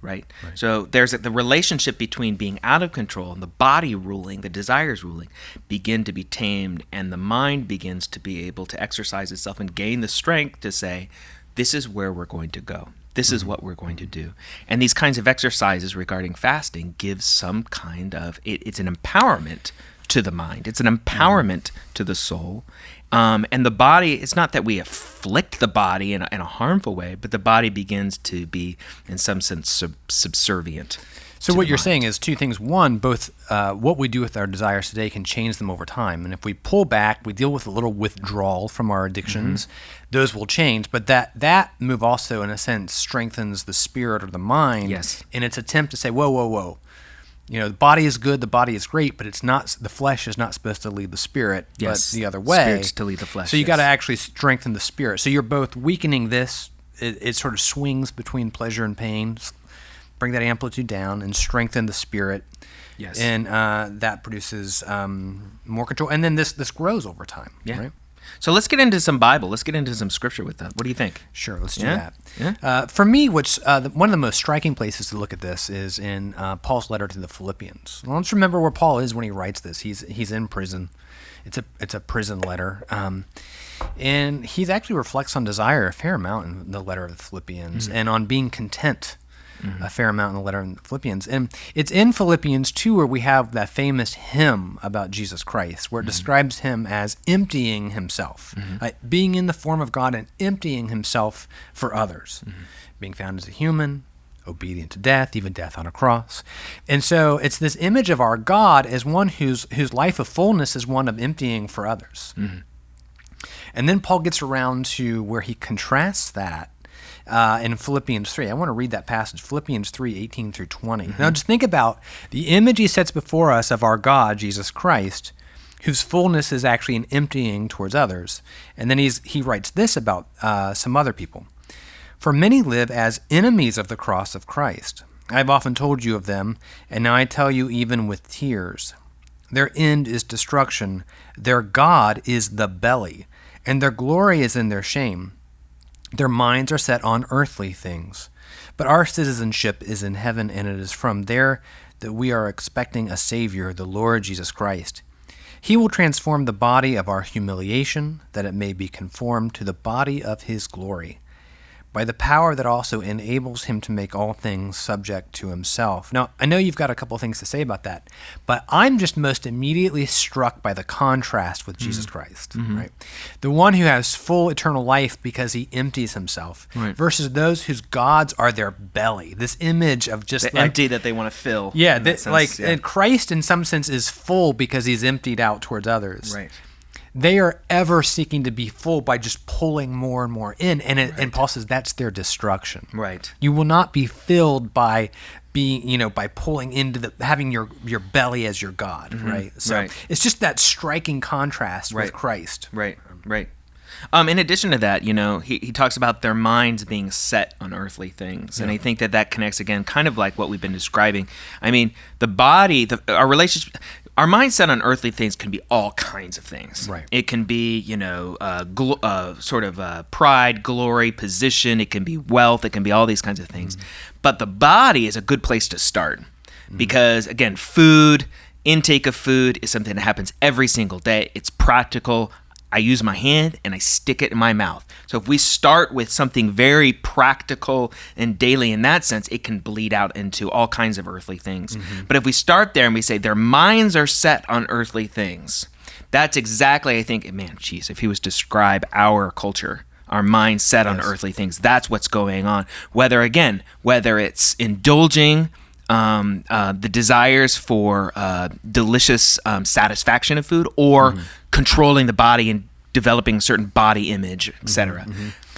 [SPEAKER 3] Right. So there's the relationship between being out of control and the body ruling, the desires ruling, begin to be tamed, and the mind begins to be able to exercise itself and gain the strength to say, this is where we're going to go. This is what we're going to do. And these kinds of exercises regarding fasting give some kind of, it's an empowerment to the mind. It's an empowerment to the soul. And the body, it's not that we afflict the body in a harmful way, but the body begins to be, in some sense, subservient.
[SPEAKER 1] So what you're saying is two things. One, both what we do with our desires today can change them over time. And if we pull back, we deal with a little withdrawal from our addictions, those will change. But that move also, in a sense, strengthens the spirit or the mind in its attempt to say, whoa. The body is good, the body is great, but it's not. The flesh is not supposed to lead the spirit, but the other way.
[SPEAKER 3] Spirit's to lead the flesh.
[SPEAKER 1] So you got to actually strengthen the spirit. So you're both weakening this. It sort of swings between pleasure and pain. Bring that amplitude down and strengthen the spirit. Yes. And that produces more control. And then this grows over time. Yeah. Right?
[SPEAKER 3] So let's get into some Bible. Let's get into some Scripture with that. What do you think?
[SPEAKER 1] Sure, let's do that. Yeah? For me, one of the most striking places to look at this is in Paul's letter to the Philippians. Well, let's remember where Paul is when he writes this. He's in prison. It's a prison letter. And he actually reflects on desire a fair amount in the letter of the Philippians and on being content a fair amount in the letter in Philippians. And it's in Philippians 2 where we have that famous hymn about Jesus Christ, where it describes him as emptying himself, being in the form of God and emptying himself for others, being found as a human, obedient to death, even death on a cross. And so it's this image of our God as one whose life of fullness is one of emptying for others. And then Paul gets around to where he contrasts that in Philippians 3. I want to read that passage, Philippians 3, 18 through 20. Now just think about the image he sets before us of our God, Jesus Christ, whose fullness is actually an emptying towards others. And then he writes this about some other people. For many live as enemies of the cross of Christ. I have often told you of them, and now I tell you even with tears. Their end is destruction. Their God is the belly, and their glory is in their shame. Their minds are set on earthly things. But our citizenship is in heaven, and it is from there that we are expecting a Savior, the Lord Jesus Christ. He will transform the body of our humiliation, that it may be conformed to the body of his glory, by the power that also enables him to make all things subject to himself. Now, I know you've got a couple things to say about that, but I'm just most immediately struck by the contrast with Jesus Christ, right? The one who has full eternal life because he empties himself, versus those whose gods are their belly. This image of just
[SPEAKER 3] the empty that they want to fill.
[SPEAKER 1] Yeah, and Christ in some sense is full because he's emptied out towards others.
[SPEAKER 3] Right.
[SPEAKER 1] They are ever seeking to be full by just pulling more and more in. And Paul says that's their destruction.
[SPEAKER 3] Right.
[SPEAKER 1] You will not be filled by being, by pulling into having your belly as your God, right? So it's just that striking contrast with Christ.
[SPEAKER 3] Right. In addition to that, he talks about their minds being set on earthly things. And I think that connects again, kind of like what we've been describing. I mean, the body, our relationship, our mindset on earthly things can be all kinds of things.
[SPEAKER 1] Right.
[SPEAKER 3] It can be, pride, glory, position. It can be wealth. It can be all these kinds of things. But the body is a good place to start because, again, intake of food is something that happens every single day. It's practical. I use my hand and I stick it in my mouth. So if we start with something very practical and daily in that sense, it can bleed out into all kinds of earthly things. But if we start there and we say their minds are set on earthly things, that's exactly, I think, man, geez, if he was to describe our culture, our mind set on earthly things, that's what's going on. Whether it's indulging the desires for delicious satisfaction of food, or controlling the body and developing a certain body image, etc.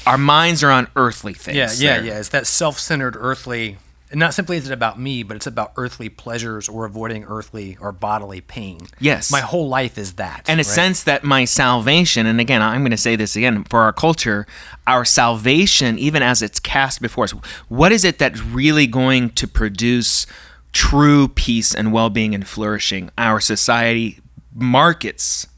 [SPEAKER 3] Our minds are on earthly things.
[SPEAKER 1] Yeah. It's that self-centered earthly. And not simply is it about me, but it's about earthly pleasures or avoiding earthly or bodily pain.
[SPEAKER 3] Yes.
[SPEAKER 1] My whole life is that.
[SPEAKER 3] And a sense that my salvation, and again, I'm going to say this again, for our culture, our salvation, even as it's cast before us, what is it that's really going to produce true peace and well-being and flourishing? Our society markets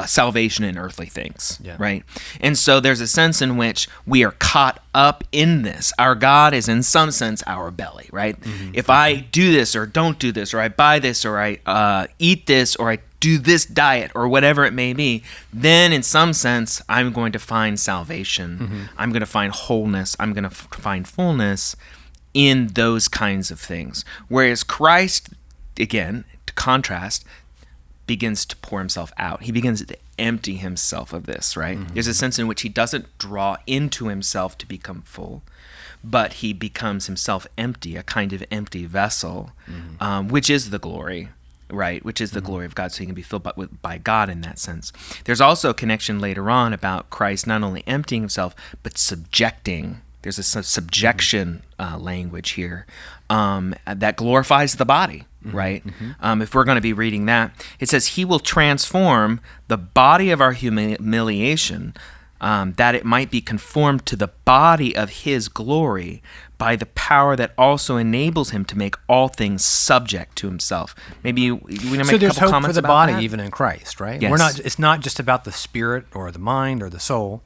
[SPEAKER 3] salvation in earthly things, right? And so there's a sense in which we are caught up in this. Our God is in some sense our belly, right? If I do this or don't do this, or I buy this, or I eat this, or I do this diet, or whatever it may be, then in some sense I'm going to find salvation. I'm going to find wholeness. I'm going to find fullness in those kinds of things. Whereas Christ, again, to contrast, begins to pour himself out. He begins to empty himself of this, right? There's a sense in which he doesn't draw into himself to become full, but he becomes himself empty, a kind of empty vessel, which is the glory, right? Which is the glory of God, so he can be filled by God in that sense. There's also a connection later on about Christ not only emptying himself, but subjecting. There's a subjection language here that glorifies the body. Right? If we're going to be reading that, it says, he will transform the body of our humiliation that it might be conformed to the body of his glory by the power that also enables him to make all things subject to himself. Maybe we make
[SPEAKER 1] so
[SPEAKER 3] a
[SPEAKER 1] there's
[SPEAKER 3] couple
[SPEAKER 1] hope
[SPEAKER 3] comments
[SPEAKER 1] for the
[SPEAKER 3] about
[SPEAKER 1] body
[SPEAKER 3] that?
[SPEAKER 1] even in Christ, right?
[SPEAKER 3] Yes.
[SPEAKER 1] It's not just about the spirit or the mind or the soul.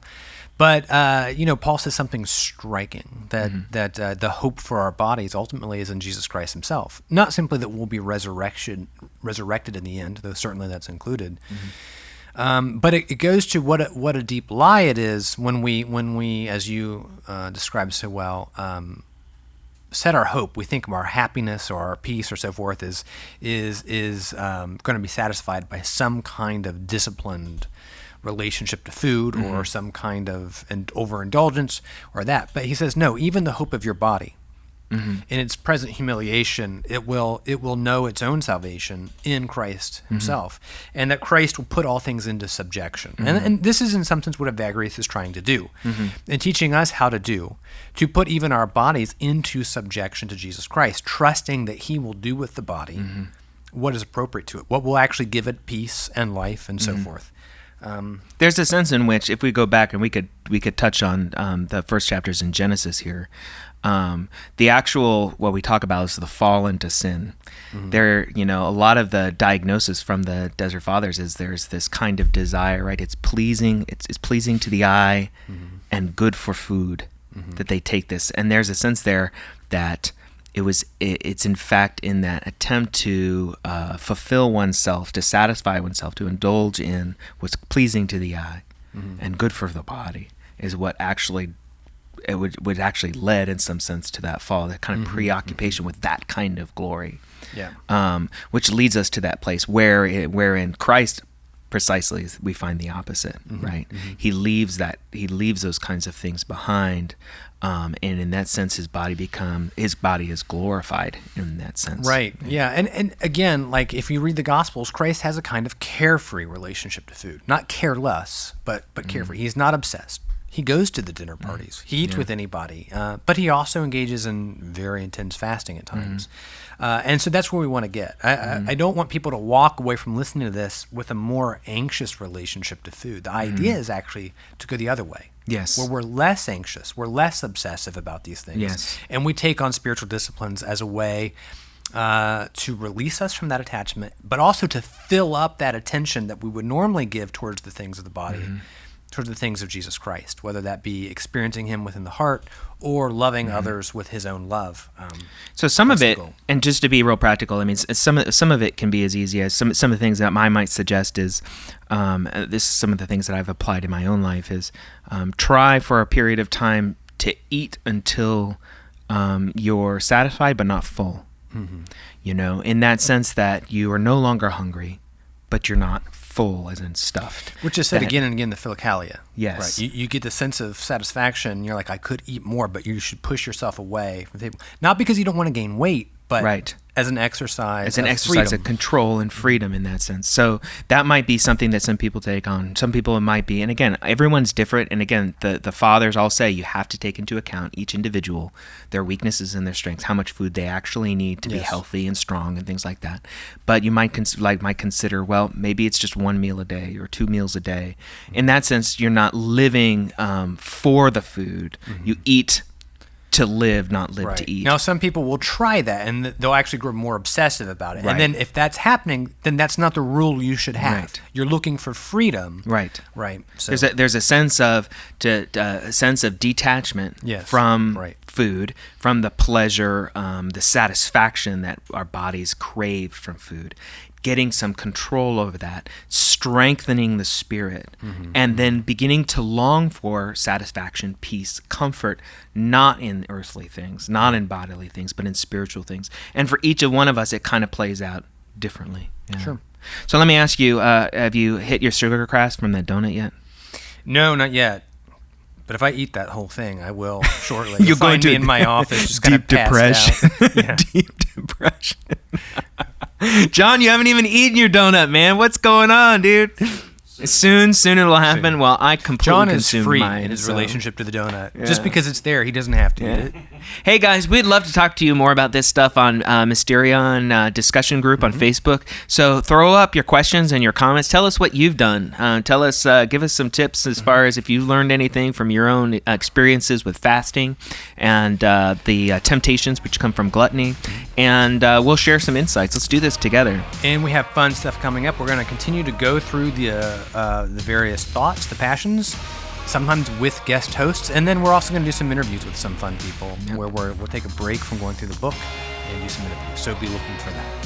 [SPEAKER 1] But, Paul says something striking, that the hope for our bodies ultimately is in Jesus Christ himself. Not simply that we'll be resurrected in the end, though certainly that's included. But it goes to what a deep lie it is when we as you described so well, set our hope. We think of our happiness or our peace or so forth is going to be satisfied by some kind of disciplined relationship to food or some kind of overindulgence or that. But he says, no, even the hope of your body in its present humiliation, it will know its own salvation in Christ himself, and that Christ will put all things into subjection. And this is in some sense what Evagrius is trying to do and teaching us how to put even our bodies into subjection to Jesus Christ, trusting that he will do with the body what is appropriate to it, what will actually give it peace and life and so forth.
[SPEAKER 3] There's a sense in which, if we go back and we could touch on the first chapters in Genesis here, the actual what we talk about is the fall into sin. There, a lot of the diagnosis from the Desert Fathers is there's this kind of desire, right? It's pleasing, it's pleasing to the eye, and good for food that they take this, and there's a sense there that it's in fact in that attempt to fulfill oneself, to satisfy oneself, to indulge in what's pleasing to the eye and good for the body is what actually would actually led in some sense to that fall, that kind of preoccupation with that kind of glory, which leads us to that place where in Christ precisely we find the opposite, right? He leaves those kinds of things behind. And in that sense, his body is glorified in that sense.
[SPEAKER 1] Right. Yeah. And again, like if you read the Gospels, Christ has a kind of carefree relationship to food. Not careless, but carefree. He's not obsessed. He goes to the dinner parties. He eats with anybody. But he also engages in very intense fasting at times. And so that's where we want to get. I don't want people to walk away from listening to this with a more anxious relationship to food. The idea is actually to go the other way.
[SPEAKER 3] Yes.
[SPEAKER 1] Where we're less anxious, we're less obsessive about these things.
[SPEAKER 3] Yes.
[SPEAKER 1] And we take on spiritual disciplines as a way to release us from that attachment, but also to fill up that attention that we would normally give towards the things of the body towards the things of Jesus Christ, whether that be experiencing him within the heart or loving others with his own love.
[SPEAKER 3] So some of
[SPEAKER 1] That's the
[SPEAKER 3] it,
[SPEAKER 1] goal.
[SPEAKER 3] and just to be real practical, I mean, some of it can be as easy as some of the things that I might suggest is, this is some of the things that I've applied in my own life is, try for a period of time to eat until you're satisfied but not full. You know, in that sense that you are no longer hungry, but you're not full, as in stuffed.
[SPEAKER 1] Which is said
[SPEAKER 3] That-
[SPEAKER 1] again and again in the Philokalia.
[SPEAKER 3] Yes.
[SPEAKER 1] Right. You get the sense of satisfaction. You're like, I could eat more, but you should push yourself away from the table. Not because you don't want to gain weight, but
[SPEAKER 3] Right.
[SPEAKER 1] as an exercise.
[SPEAKER 3] It's an
[SPEAKER 1] of
[SPEAKER 3] exercise
[SPEAKER 1] freedom.
[SPEAKER 3] of control and freedom in that sense. So that might be something that some people take on. Some people it might be, and again, everyone's different. And again, the fathers all say you have to take into account each individual, their weaknesses and their strengths, how much food they actually need to be
[SPEAKER 1] Yes.
[SPEAKER 3] healthy and strong and things like that. But you might consider, well, maybe it's just one meal a day or 2 meals a day. In that sense, you're not living for the food. You eat to live, not live to eat.
[SPEAKER 1] Now, some people will try that, and they'll actually grow more obsessive about it.
[SPEAKER 3] Right.
[SPEAKER 1] And then if that's happening, then that's not the rule you should have.
[SPEAKER 3] Right.
[SPEAKER 1] You're looking for freedom.
[SPEAKER 3] Right.
[SPEAKER 1] Right. So
[SPEAKER 3] There's a sense of detachment
[SPEAKER 1] Yes,
[SPEAKER 3] from
[SPEAKER 1] right.
[SPEAKER 3] food, from the pleasure, the satisfaction that our bodies crave from food. Getting some control over that, strengthening the spirit, and then beginning to long for satisfaction, peace, comfort, not in earthly things, not in bodily things, but in spiritual things. And for each of one of us, it kind of plays out differently. Yeah.
[SPEAKER 1] Sure.
[SPEAKER 3] So let me ask you, have you hit your sugar crash from that donut yet?
[SPEAKER 1] No, not yet. But if I eat that whole thing, I will shortly.
[SPEAKER 3] You're
[SPEAKER 1] You'll
[SPEAKER 3] going
[SPEAKER 1] find
[SPEAKER 3] to
[SPEAKER 1] me in my office, just kind of
[SPEAKER 3] deep
[SPEAKER 1] passed
[SPEAKER 3] depression.
[SPEAKER 1] out. Yeah.
[SPEAKER 3] Deep depression. John, you haven't even eaten your donut, man. What's going on, dude? Soon it'll happen.
[SPEAKER 1] Soon.
[SPEAKER 3] Well, I completely
[SPEAKER 1] John is
[SPEAKER 3] consumed
[SPEAKER 1] free
[SPEAKER 3] mine,
[SPEAKER 1] in his
[SPEAKER 3] so-
[SPEAKER 1] relationship to the donut.
[SPEAKER 3] Yeah.
[SPEAKER 1] Just because it's there, he doesn't have to eat it.
[SPEAKER 3] Hey guys, we'd love to talk to you more about this stuff on Mysterion discussion group on Facebook. So throw up your questions and your comments. Tell us what you've done. Tell us, give us some tips as far as if you've learned anything from your own experiences with fasting and the temptations which come from gluttony. And we'll share some insights. Let's do this together.
[SPEAKER 1] And we have fun stuff coming up. We're going to continue to go through the various thoughts, the passions, sometimes with guest hosts, and then we're also going to do some interviews with some fun people where we'll take a break from going through the book and do some interviews. So be looking for that.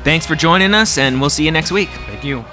[SPEAKER 3] Thanks for joining us, and we'll see you next week.
[SPEAKER 1] Thank you.